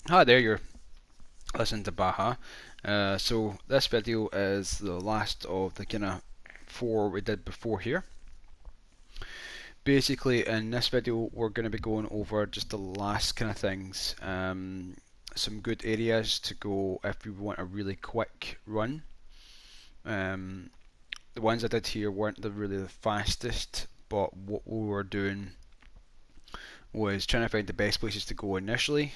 Hi there, you're listening to Baha. So this video is the last of the kind of four we did before here. Basically, in this video, we're going to be going over just the last kind of things. Some good areas to go if we want a really quick run. Um, the ones I did here weren't really the fastest, but what we were doing was trying to find the best places to go initially,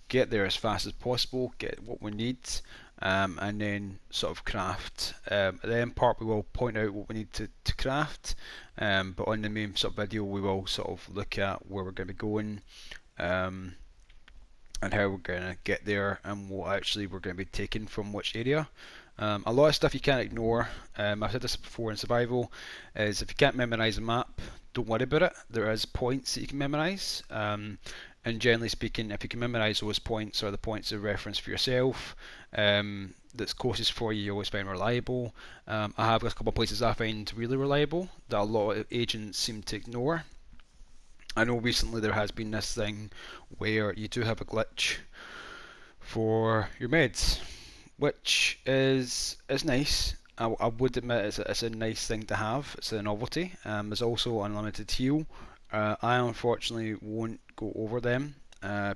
get there as fast as possible, get what we need, and then sort of craft. At the end part, we will point out what we need to craft, but on the main sort of video, we will sort of look at where we're going to be going, um, and how we're going to get there, and what actually we're going to be taking from which area. A lot of stuff you can't ignore. I've said this before in survival, is if you can't memorize a map, don't worry about it. There is points that you can memorize. And generally speaking, if you can memorize those points or the points of reference for yourself, that's closest for you, you always find reliable. I have a couple of places I find really reliable that a lot of agents seem to ignore. I know recently there has been this thing where you do have a glitch for your meds, which is nice. I would admit it's a nice thing to have. It's a novelty. There's also unlimited heal. I unfortunately won't go over them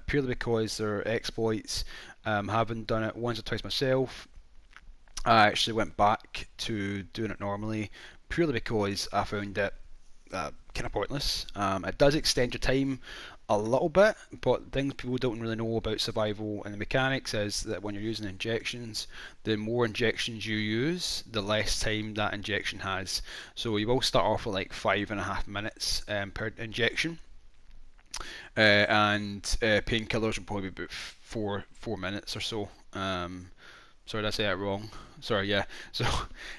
purely because they're exploits. Having done it once or twice myself, I actually went back to doing it normally purely because I found it kind of pointless. It does extend your time a little bit, but things people don't really know about survival and the mechanics is that when you're using injections, the more injections you use, the less time that injection has. So you will start off with like 5.5 minutes per injection, and painkillers will probably be about four minutes or so. Sorry, did I say that wrong? Sorry, yeah. So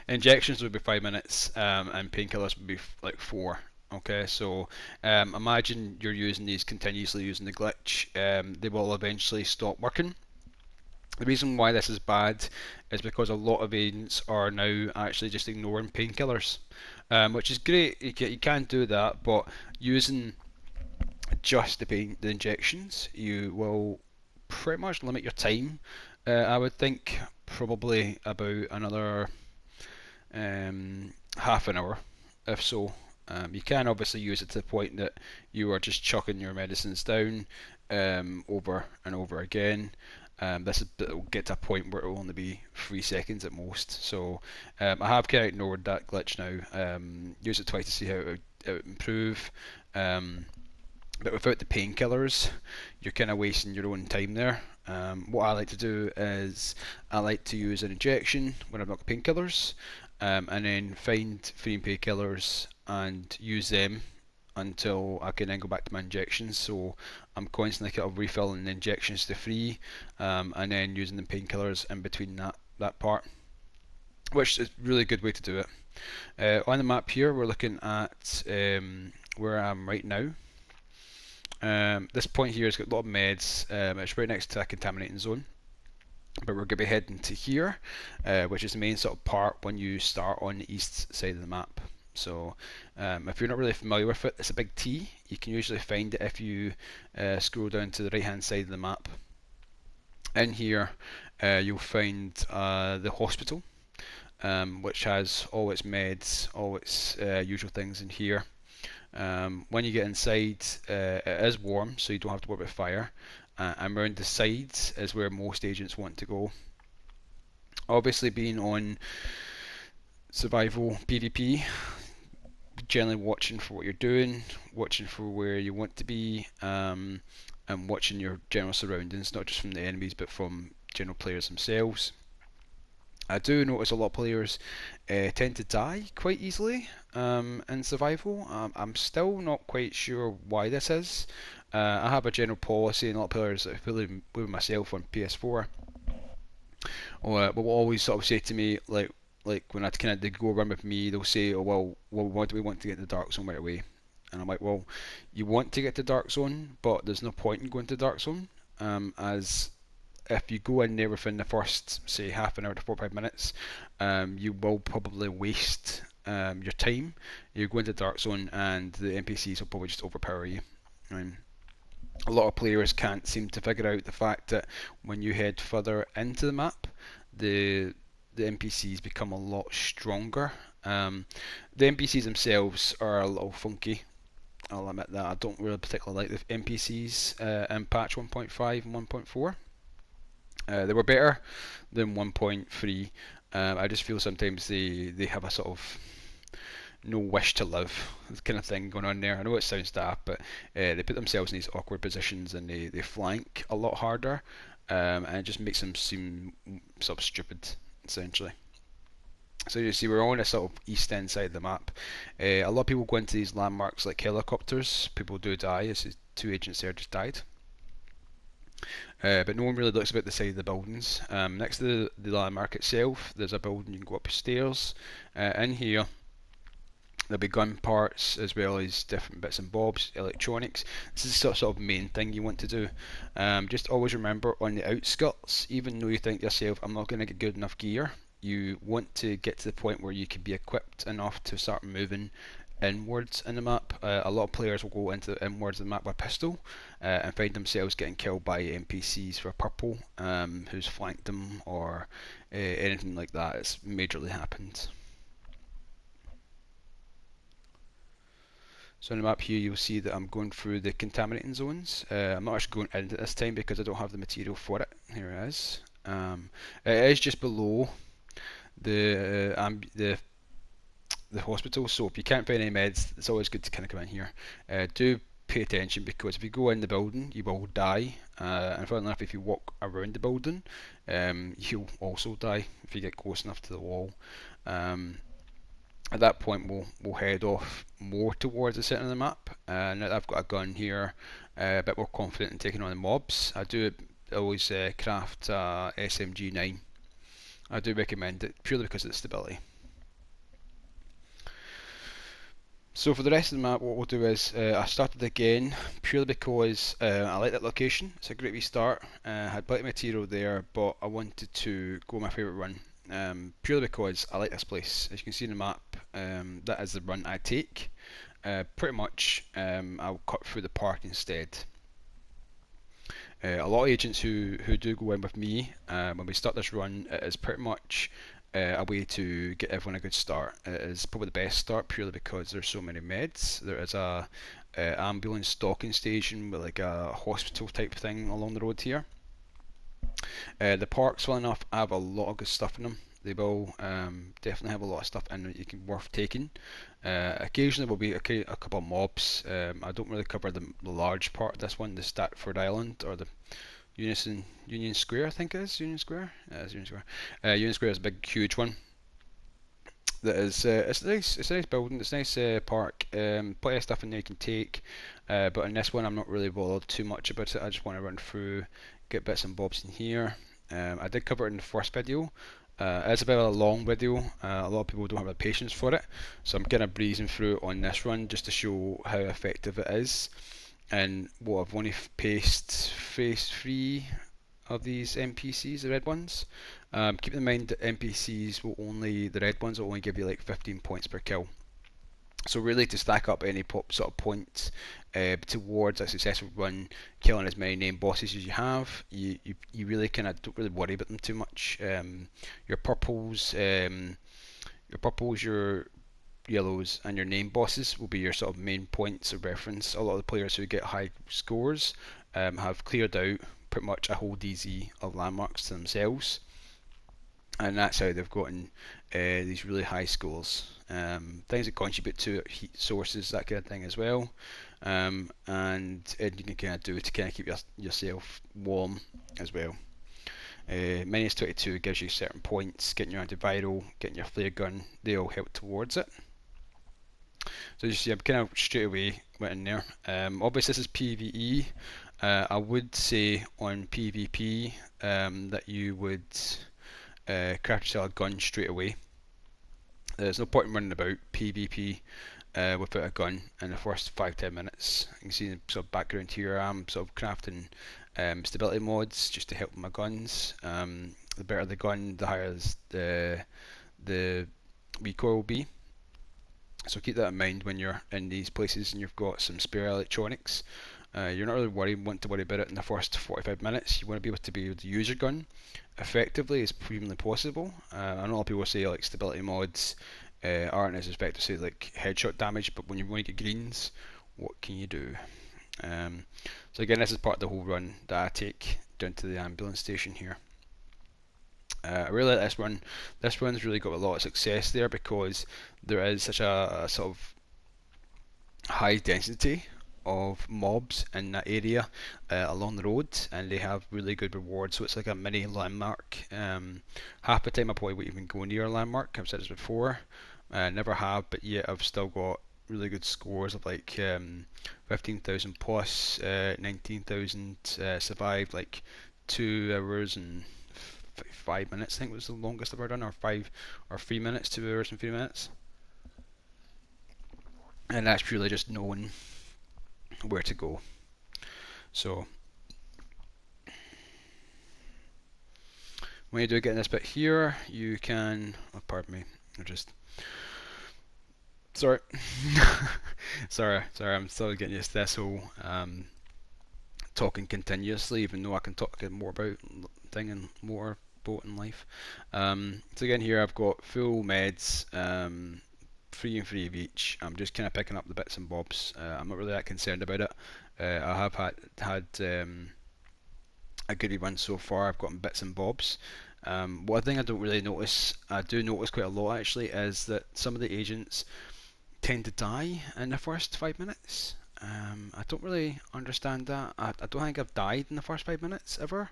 injections would be 5 minutes, and painkillers would be like four. Okay, so imagine you're using these continuously using the glitch. They will eventually stop working. The reason why this is bad is because a lot of agents are now actually just ignoring painkillers, which is great. You can do that, but using just the injections, you will pretty much limit your time. I would think probably about another half an hour, if so. You can obviously use it to the point that you are just chucking your medicines down over and over again. It'll get to a point where it will only be 3 seconds at most. So I have kind of ignored that glitch now. Use it twice to see how it would improve. But without the painkillers, you're kind of wasting your own time there. What I like to do is I like to use an injection when I've got painkillers, and then find free painkillers and use them until I can then go back to my injections. So I'm constantly kind of refilling the injections to free, and then using the painkillers in between that part, which is a really good way to do it. On the map here, we're looking at where I am right now. This point here has got a lot of meds. It's right next to a contaminating zone. But we're going to be heading to here, which is the main sort of part when you start on the east side of the map. So if you're not really familiar with it, it's a big T. You can usually find it if you scroll down to the right hand side of the map. In here you'll find the hospital, which has all its meds, all its usual things in here. When you get inside, it is warm, so you don't have to worry about fire. And around the sides is where most agents want to go. Obviously, being on survival PvP, generally watching for what you're doing, watching for where you want to be, and watching your general surroundings, not just from the enemies but from general players themselves. I do notice a lot of players tend to die quite easily in survival. I'm still not quite sure why this is. I have a general policy, and a lot of players, including myself on PS4, will always sort of say to me, like when I kind of go around with me, they'll say, "Oh well, why do we want to get to the dark zone right away?" And I'm like, "Well, you want to get to dark zone, but there's no point in going to dark zone, as if you go in there within the first, say, half an hour to 45 minutes, you will probably waste your time. You go into dark zone, and the NPCs will probably just overpower you." A lot of players can't seem to figure out the fact that when you head further into the map, the the NPCs become a lot stronger. The NPCs themselves are a little funky. I'll admit that. I don't really particularly like the NPCs in patch 1.5 and 1.4. They were better than 1.3. I just feel sometimes they have a sort of no wish to live kind of thing going on there. I know it sounds daft, but they put themselves in these awkward positions and they flank a lot harder, and it just makes them seem sort of stupid, essentially. So you see, we're on a sort of east end side of the map. A lot of people go into these landmarks like helicopters. People do die, as the two agents there just died. But no one really looks about the side of the buildings. Next to the landmark itself, there's a building you can go upstairs. In here, there'll be gun parts as well as different bits and bobs, electronics. This is the sort of main thing you want to do. Just always remember on the outskirts, even though you think to yourself, I'm not going to get good enough gear, you want to get to the point where you can be equipped enough to start moving inwards in the map. A lot of players will go into the inwards of the map with a pistol and find themselves getting killed by NPCs for purple who's flanked them or anything like that. It's majorly happened. So on the map here you'll see that I'm going through the contaminating zones. I'm not actually going into this time because I don't have the material for it. Here it is. It is just below the hospital, so if you can't find any meds, it's always good to kind of come in here. Do pay attention because if you go in the building, you will die. And funnily enough, if you walk around the building, you'll also die if you get close enough to the wall. At that point, we'll head off more towards the centre of the map. Now that I've got a gun here, a bit more confident in taking on the mobs. I do always craft SMG9. I do recommend it purely because of the stability. So for the rest of the map, what we'll do is I started again purely because I like that location. It's a great wee start. I had plenty of material there, but I wanted to go my favourite run. Purely because I like this place. As you can see in the map, that is the run I take. Pretty much, I'll cut through the park instead. A lot of agents who do go in with me, when we start this run, it is pretty much a way to get everyone a good start. It is probably the best start purely because there's so many meds. There is a ambulance docking station with like a hospital type thing along the road here. The parks, well enough, have a lot of good stuff in them. They will definitely have a lot of stuff in that you can worth taking. Occasionally will be a couple of mobs. I don't really cover the large part of this one, the Statford Island or the Union Square, I think it is. Union Square? Yeah, it's Union Square. Union Square is a big, huge one. That is, it's nice. It's a nice building. It's a nice park. Plenty of stuff in there you can take. But in this one, I'm not really bothered too much about it. I just want to run through, get bits and bobs in here. I did cover it in the first video. It's a bit of a long video. A lot of people don't have the patience for it, so I'm kind of breezing through it on this run just to show how effective it is. And what I've only paced phase 3 of these NPCs, the red ones. Keep in mind that NPCs the red ones will only give you like 15 points per kill. So really to stack up any sort of points towards a successful run, killing as many named bosses as you have, you really kind of don't really worry about them too much. Your purples, your yellows, and your name bosses will be your sort of main points of reference. A lot of the players who get high scores have cleared out pretty much a whole DZ of landmarks to themselves, and that's how they've gotten these really high scores. Things that contribute to it, heat sources, that kind of thing as well, and you can kind of do to kind of keep yourself warm as well. Minus 22 gives you certain points. Getting your antiviral, getting your flare gun, they all help towards it. So you see, I'm kind of straight away went in there. Obviously, this is PvE. I would say on PvP that you would craft yourself a gun straight away. There's no point in running about PvP without a gun in the first 5-10 minutes. You can see the sort of background here. I'm sort of crafting stability mods just to help with my guns. The better the gun, the higher the recoil will be. So keep that in mind when you're in these places and you've got some spare electronics. You're not really want to worry about it in the first 45 minutes. You want to be able to use your gun effectively as humanly possible. I know a lot of people say like stability mods aren't as effective, say like headshot damage, but when you want to get greens, what can you do? So again, this is part of the whole run that I take down to the ambulance station here. I really like this run. This run's really got a lot of success there because there is such a sort of high density of mobs in that area along the road, and they have really good rewards. So it's like a mini landmark. Half the time I probably won't even go near a landmark. I've said this before. Never have, but yet I've still got really good scores of like 15,000 plus, 19,000 survived, like 2 hours and 5 minutes. I think was the longest I've ever done, or 3 minutes, 2 hours and 3 minutes. And that's purely just knowing where to go. So when you do get in this bit here, you can, oh, pardon me, I just, sorry, sorry, I'm still getting used to this whole talking continuously, even though I can talk more about thing and more boat in life. So again here I've got full meds, 3 of each. I'm just kind of picking up the bits and bobs. I'm not really that concerned about it. I have had a good run so far. I've gotten bits and bobs. One thing I don't really notice, I do notice quite a lot actually, is that some of the agents tend to die in the first 5 minutes. I don't really understand that. I don't think I've died in the first 5 minutes ever.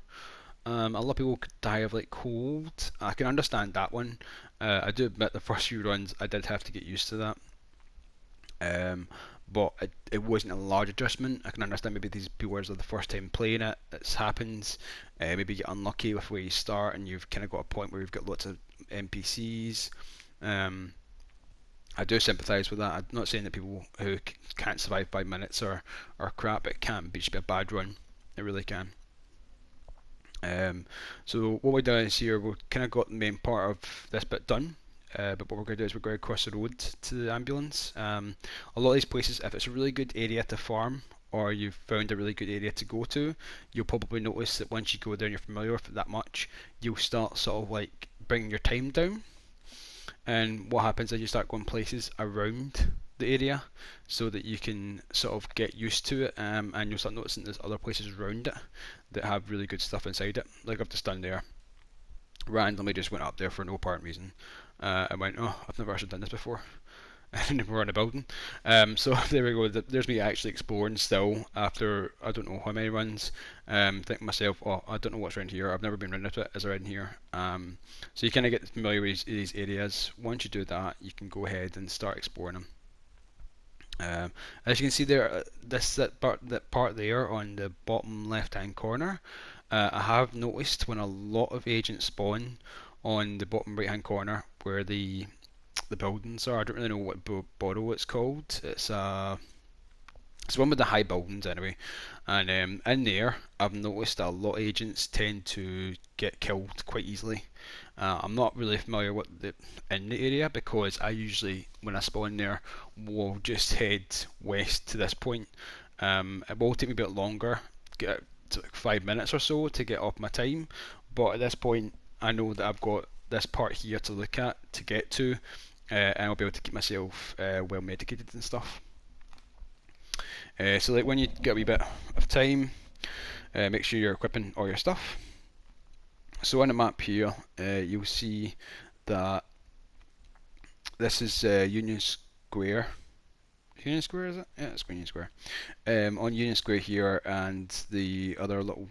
A lot of people die of like cold. I can understand that one. I do admit the first few runs I did have to get used to that. But it wasn't a large adjustment. I can understand maybe these people are the first time playing it. It happens. Maybe you get unlucky with where you start and you've kind of got a point where you've got lots of NPCs. I do sympathise with that. I'm not saying that people who can't survive 5 minutes are crap. It can be just be a bad run. It really can. So what we're doing is here, we've kind of got the main part of this bit done, but what we're going to do is we're going to cross the road to the ambulance. A lot of these places, if it's a really good area to farm, or you've found a really good area to go to, you'll probably notice that once you go there and you're familiar with it that much, you'll start sort of like bringing your time down. And what happens is you start going places around the area so that you can sort of get used to it, and you'll start noticing there's other places around it that have really good stuff inside it. Like I've just done there, randomly just went up there for no apparent reason. I went, oh, I've never actually done this before. And we're in a building. So there we go. There's me actually exploring still after I don't know how many runs. Think to myself, oh, I don't know what's around here. I've never been around it. Is there in here? So you kind of get familiar with these areas. Once you do that, you can go ahead and start exploring them. As you can see there, that part there on the bottom left hand corner, I have noticed when a lot of agents spawn on the bottom right hand corner where the buildings are. I don't really know what borough it's called. It's one with the high buildings anyway, and in there I've noticed a lot of agents tend to get killed quite easily. I'm not really familiar with in the area because I usually, when I spawn there, will just head west to this point. It will take me a bit longer, get to like 5 minutes or so to get off my time, but at this point I know that I've got this part here to look at to get to, and I'll be able to keep myself well medicated and stuff. So like when you get a wee bit of time, make sure you're equipping all your stuff. So on the map here, you'll see that this is Union Square. Union Square, is it? Yeah, it's Union Square. On Union Square here, and the other little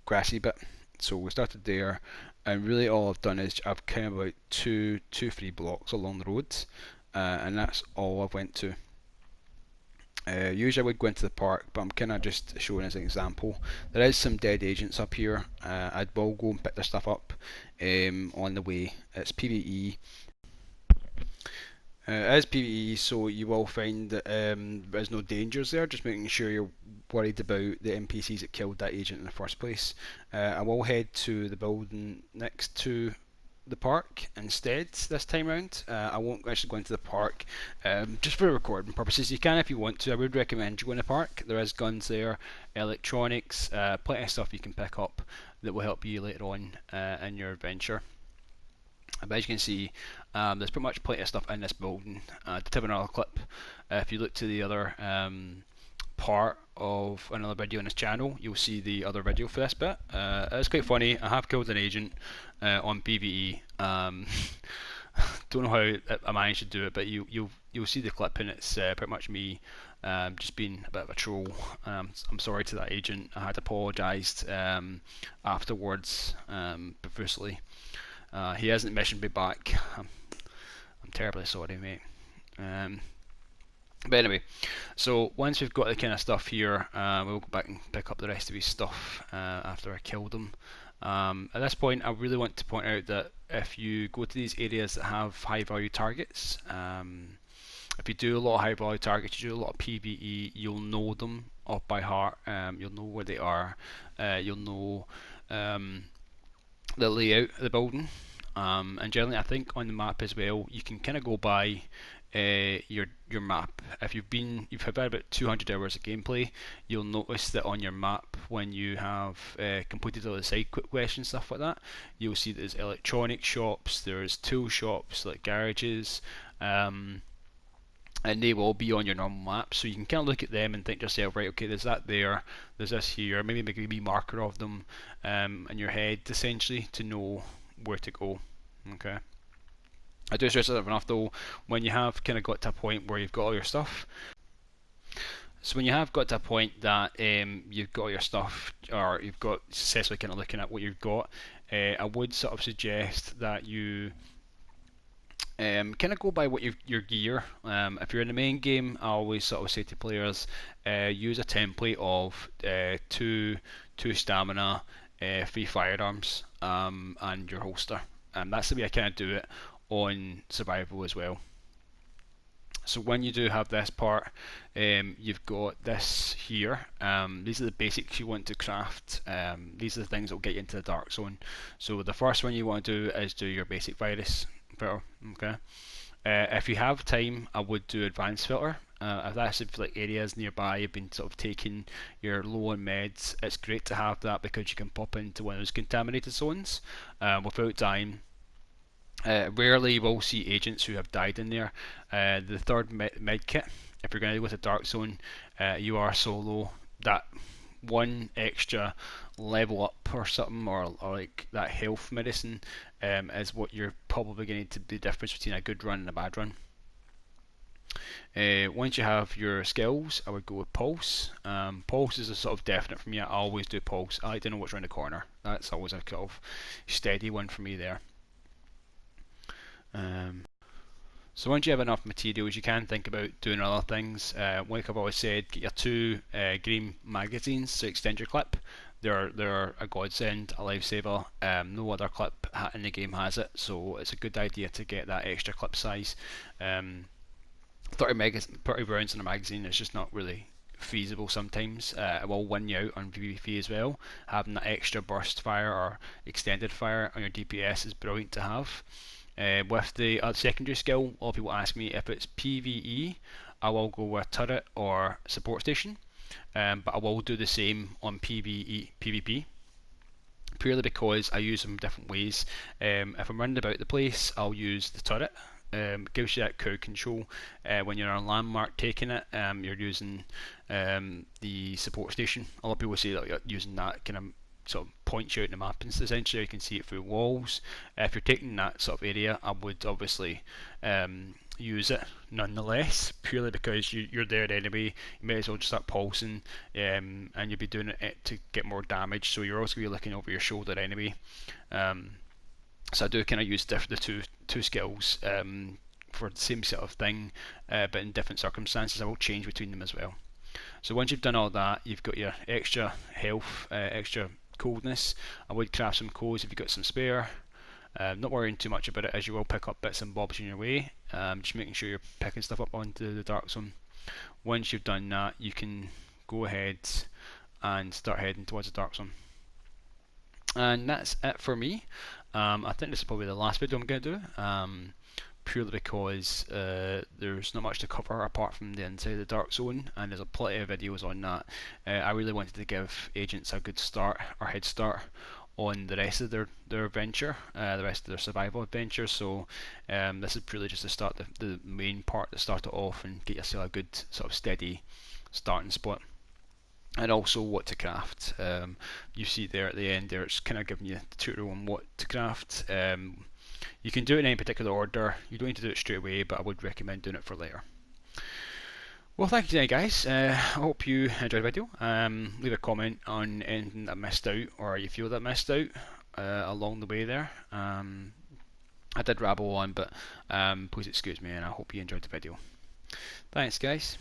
grassy bit. So we started there, and really all I've done is I've kind of about two, 3 blocks along the roads, and that's all I've went to. Usually I would go into the park, but I'm kind of just showing as an example. There is some dead agents up here. I will go and pick their stuff up on the way. It's PvE. It is PvE, so you will find that there's no dangers there, just making sure you're worried about the NPCs that killed that agent in the first place. I will head to the building next to the park instead this time round. I won't actually go into the park just for recording purposes. You can if you want to. I would recommend you go in the park. There is guns there, electronics, plenty of stuff you can pick up that will help you later on in your adventure. But as you can see, there's pretty much plenty of stuff in this building. To tip another clip, if you look to the other part of another video on this channel, you'll see the other video for this bit. It's quite funny. I have killed an agent on PvE. Don't know how I managed to do it, but you'll see the clip, and it's pretty much me just being a bit of a troll. I'm sorry to that agent. I had apologised afterwards profusely. He hasn't mentioned me back. I'm terribly sorry, mate. But anyway, so once we've got the kind of stuff here, we'll go back and pick up the rest of his stuff after I killed him. At this point, I really want to point out that if you go to these areas that have high value targets, if you do a lot of high value targets, you do a lot of PvE, you'll know them off by heart. You'll know where they are. You'll know the layout of the building, and generally I think on the map as well you can kind of go by your map. If you've had about 200 hours of gameplay, you'll notice that on your map, when you have completed all the side quests and stuff like that, you'll see there's electronic shops, there's tool shops like garages, and they will be on your normal map, so you can kind of look at them and think to yourself, right, okay, there's that there, there's this here, maybe make a wee marker of them in your head essentially to know where to go. Okay, I do stress that enough though, when you have kind of got to a point where you've got all your stuff. So when you have got to a point that you've got your stuff, or you've got successfully kind of looking at what you've got, I would sort of suggest that you kind of go by what your gear. If you're in the main game, I always sort of say to players, use a template of two stamina, 3 firearms, and your holster. That's the way I kind of do it on survival as well. So when you do have this part, you've got this here. These are the basics you want to craft. These are the things that will get you into the dark zone. So the first one you want to do is do your basic virus filter. Okay. If you have time, I would do advanced filter. If that's if like areas nearby you've been sort of taking your low on meds, it's great to have that because you can pop into one of those contaminated zones without dying. Rarely you will see agents who have died in there. The third med kit, if you're going to go to dark zone, you are solo, that one extra level up or something, or like that health medicine is what you're probably going to be the difference between a good run and a bad run. Once you have your skills, I would go with pulse. Pulse is a sort of definite for me. I always do pulse. I like to know what's around the corner. That's always a sort of steady one for me there. So once you have enough materials, you can think about doing other things. Like I've always said, get your 2 green magazines to extend your clip. They're a godsend, a lifesaver. No other clip in the game has it, so it's a good idea to get that extra clip size. 30 rounds in a magazine is just not really feasible sometimes. It will win you out on PvP as well. Having that extra burst fire or extended fire on your DPS is brilliant to have. With the secondary skill, a lot of people ask me if it's PvE, I will go with turret or support station, but I will do the same on PvP, purely because I use them different ways. If I'm running about the place, I'll use the turret. It gives you that crowd control. When you're on a landmark taking it, you're using the support station. A lot of people say that you're using that kind of sort of points you out in the map, and essentially you can see it through walls. If you're taking that sort of area, I would obviously use it nonetheless, purely because you're there anyway. You may as well just start pulsing, and you'll be doing it to get more damage, so you're also going to be looking over your shoulder anyway. So I do kind of use the two skills for the same sort of thing, but in different circumstances. I will change between them as well. So once you've done all that, you've got your extra health, extra coldness. I would craft some codes if you've got some spare. Not worrying too much about it, as you will pick up bits and bobs on your way. Just making sure you're picking stuff up onto the dark zone. Once you've done that, you can go ahead and start heading towards the dark zone. And that's it for me. I think this is probably the last video I'm going to do, purely because there's not much to cover apart from the inside of the Dark Zone, and there's a plenty of videos on that. I really wanted to give agents a good start, or head start, on the rest of their adventure, the rest of their survival adventure. So this is purely just to start the main part, to start it off and get yourself a good sort of steady starting spot. And also what to craft. You see there at the end there, it's kind of giving you the tutorial on what to craft. You can do it in any particular order. You don't need to do it straight away, but I would recommend doing it for later. Well, thank you today, guys. I hope you enjoyed the video. Leave a comment on anything that I missed out, or you feel that I missed out along the way there. I did rabble on, but please excuse me, and I hope you enjoyed the video. Thanks, guys.